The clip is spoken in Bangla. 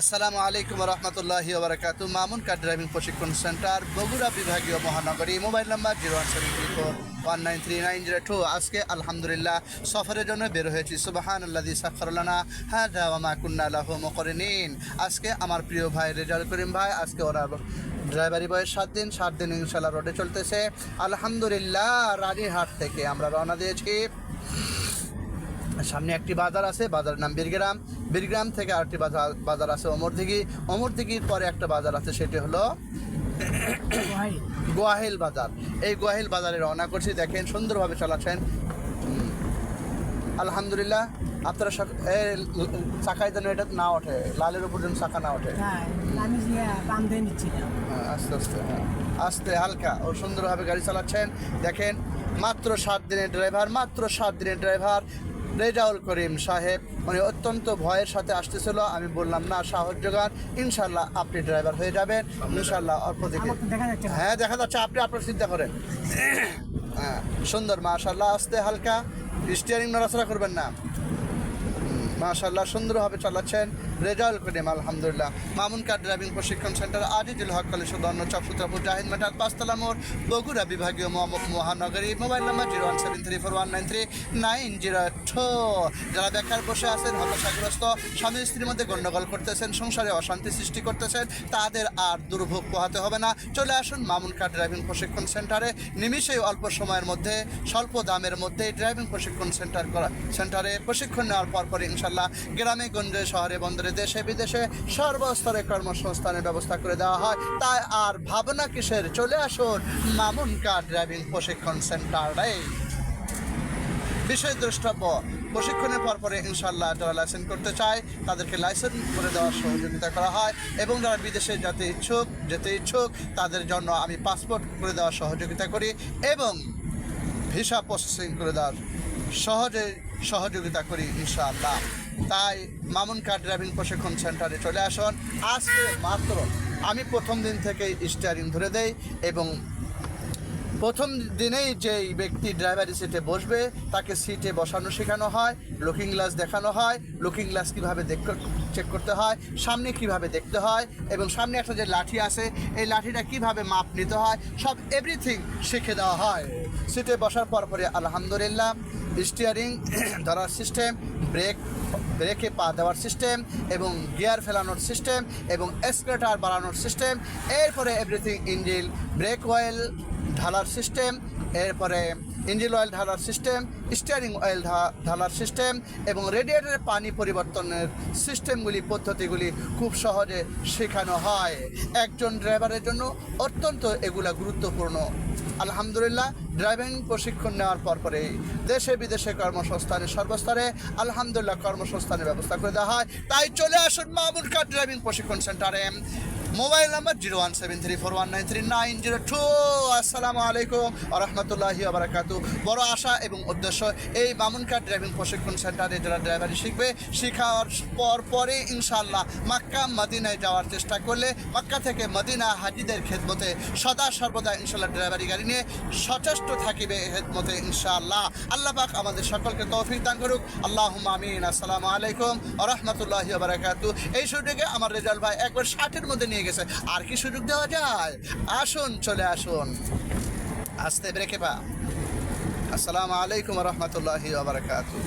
আসসালামু আলাইকুম রহমতুল্লাহি ওবরাকাতু। মামুন কার ড্রাইভিং প্রশিক্ষণ সেন্টার, বগুড়া বিভাগীয় মহানগরী। Mobile number 01734193902। আজকে আলহামদুলিল্লাহ সফরের জন্য বের হয়েছি। সুবহানাল্লাযী সাখখারা লানা হাযা ওয়া মা কুন্না লাহু মুকরিনিন। আজকে আমার প্রিয় ভাই রেজাউল করিম ভাই, আজকে ওরা ড্রাইভারি বয়স 7 দিন ইনশাল্লাহ রোডে চলতেছে। আলহামদুলিল্লাহ রানীহাট থেকে আমরা রওনা দিয়েছি। সামনে একটি বাজার আছে, বাজারের নাম বীরগ্রাম। বীরগ্রাম থেকে আরেকটি বাজার আছে অমরদিঘির পরে একটা বাজার আছে, সেটি হলো গোয়াহিল বাজার। এই গোয়াহিল বাজারে রওনা করছি। দেখেন সুন্দরভাবে চালাচ্ছেন আলহামদুলিল্লাহ। আপনারা চাকায় যেন এটা না ওঠে, লালের উপর যেন চাকা না ওঠে। আস্তে আস্তে আস্তে হালকা ও সুন্দরভাবে গাড়ি চালাচ্ছেন। দেখেন মাত্র 7 দিনের ড্রাইভার রেজাউল করিম সাহেব, মানে অত্যন্ত ভয়ের সাথে আসতেছিল। আমি বললাম না, সাহস যোগান, ইনশাল্লাহ আপনি ড্রাইভার হয়ে যাবেন ইনশাল্লাহ। অল্প দিকে হ্যাঁ দেখা যাচ্ছে, আপনি আপনার চিন্তা করেন। হ্যাঁ সুন্দর মাশাল্লাহ। আস্তে হালকা, স্টিয়ারিং নড়াচড়া করবেন না। মাশাল্লাহ সুন্দরভাবে চালাচ্ছেন রেজাউল করিম আলহামদুলিল্লাহ। মামুন কার ড্রাইভিং প্রশিক্ষণ সেন্টার, আজিজুল হক কলেজ সদর, চক সূত্রাপুর, জাহিদ মেটাল, 5 তলা মোড়, বগুড়া বিভাগীয় মহানগরী। Mobile number 01734193902। যারা বেকার বসে আছেন, হতাশাগ্রস্ত, স্বামী স্ত্রীর মধ্যে গণ্ডগোল করতেছেন, সংসারে অশান্তি সৃষ্টি করতেছেন, তাদের আর দুর্ভোগ পোহাতে হবে না। চলে আসুন মামুন কার ড্রাইভিং প্রশিক্ষণ সেন্টারে। নিমিষেই অল্প সময়ের মধ্যে, স্বল্প দামের মধ্যে ড্রাইভিং প্রশিক্ষণ সেন্টারে প্রশিক্ষণ নেওয়ার পরপরই ইনশাল্লাহ গ্রামে গঞ্জে, শহরে বন্দরে, দেশে বিদেশে সর্বস্তরে কর্মসংস্থানের ব্যবস্থা করে দেওয়া হয়। তাই আর ভাবনা কিসের, চলে আসুন মামুন কার ড্রাইভিং প্রশিক্ষণ সেন্টারে। বিশেষ দ্রষ্টব্য, প্রশিক্ষণের পরপরে ইনশাল্লাহ যারা লাইসেন্স করতে চায় তাদেরকে লাইসেন্স করে দেওয়ার সহযোগিতা করা হয়, এবং যারা বিদেশে যেতে ইচ্ছুক তাদের জন্য আমি পাসপোর্ট করে দেওয়ার সহযোগিতা করি, এবং ভিসা প্রসেসিং করে দেওয়ার সহযোগিতা করি ইনশাআল্লাহ। তাই মামুন কার ড্রাইভিং প্রশিক্ষণ সেন্টারে চলে আসুন। আজকে মাত্র আমি প্রথম দিন থেকেই স্টিয়ারিং ধরে দেই, এবং প্রথম দিনেই যেই ব্যক্তি ড্রাইভারি সিটে বসবে তাকে সিটে বসানো শেখানো হয়, লুকিং গ্লাস দেখানো হয়, লুকিং গ্লাস কীভাবে চেক করতে হয়, সামনে কিভাবে দেখতে হয়, এবং সামনে একটা যে লাঠি আছে এই লাঠিটা কিভাবে মাপ নিতে হয়, সব এভরিথিং শিখে দেওয়া হয়। সিটে বসার পরে আলহামদুলিল্লাহ স্টিয়ারিং ধরার সিস্টেম, ব্রেকে পা দেওয়ার সিস্টেম, এবং গিয়ার ফেলানোর সিস্টেম, এবং এক্সেলেটর বাড়ানোর সিস্টেম, এরপরে এভরিথিং ইঞ্জিন ব্রেক অয়েল ঢালার সিস্টেম, এরপরে ইঞ্জিন অয়েল ঢালার সিস্টেম, স্টিয়ারিং অয়েল ঢালার সিস্টেম, এবং রেডিয়েটরের পানি পরিবর্তনের সিস্টেমগুলি, পদ্ধতিগুলি খুব সহজে শেখানো হয়। একজন ড্রাইভারের জন্য অত্যন্ত এগুলা গুরুত্বপূর্ণ। আলহামদুলিল্লাহ ড্রাইভিং প্রশিক্ষণ নেওয়ার পরে দেশে বিদেশে কর্মসংস্থানের সর্বস্তরে আলহামদুলিল্লাহ কর্মসংস্থানের ব্যবস্থা করে দেওয়া হয়। তাই চলে আসুন মামুন কার ড্রাইভিং প্রশিক্ষণ সেন্টারে। Mobile number 01734193902। আসসালামু আলাইকুম রহমতুল্লাহি ওবরাকাতু। বড় আশা এবং উদ্দেশ্য, এই মামুন কার ড্রাইভিং প্রশিক্ষণ সেন্টারে যারা ড্রাইভারি শিখবে, শেখার পরে ইনশাআল্লাহ মক্কা মদিনায় যাওয়ার চেষ্টা করলে, মক্কা থেকে মদিনা হাজিদের খেদমতে সদা সর্বদা ইনশাআল্লাহ ড্রাইভারি গাড়ি নিয়ে সচেষ্ট থাকিবে খেদমতে ইনশাআল্লাহ। আল্লাহ পাক আমাদের সকলকে তৌফিক দান করুক, আল্লাহুম্মা আমিন। আসসালামু আলাইকুম রহমতুল্লাহি ওবরাকাতু। এই সুযোগে আমার রেজাউল ভাই একবার 60-এর মধ্যে নিয়ে গেছে, আর কি সুযোগ দেওয়া যায়? আসুন, চলে আসুন, আস্তে ব্রেকে পা। আসসালামু আলাইকুম রহমতুল্লাহি ওয়া বারাকাতুহু।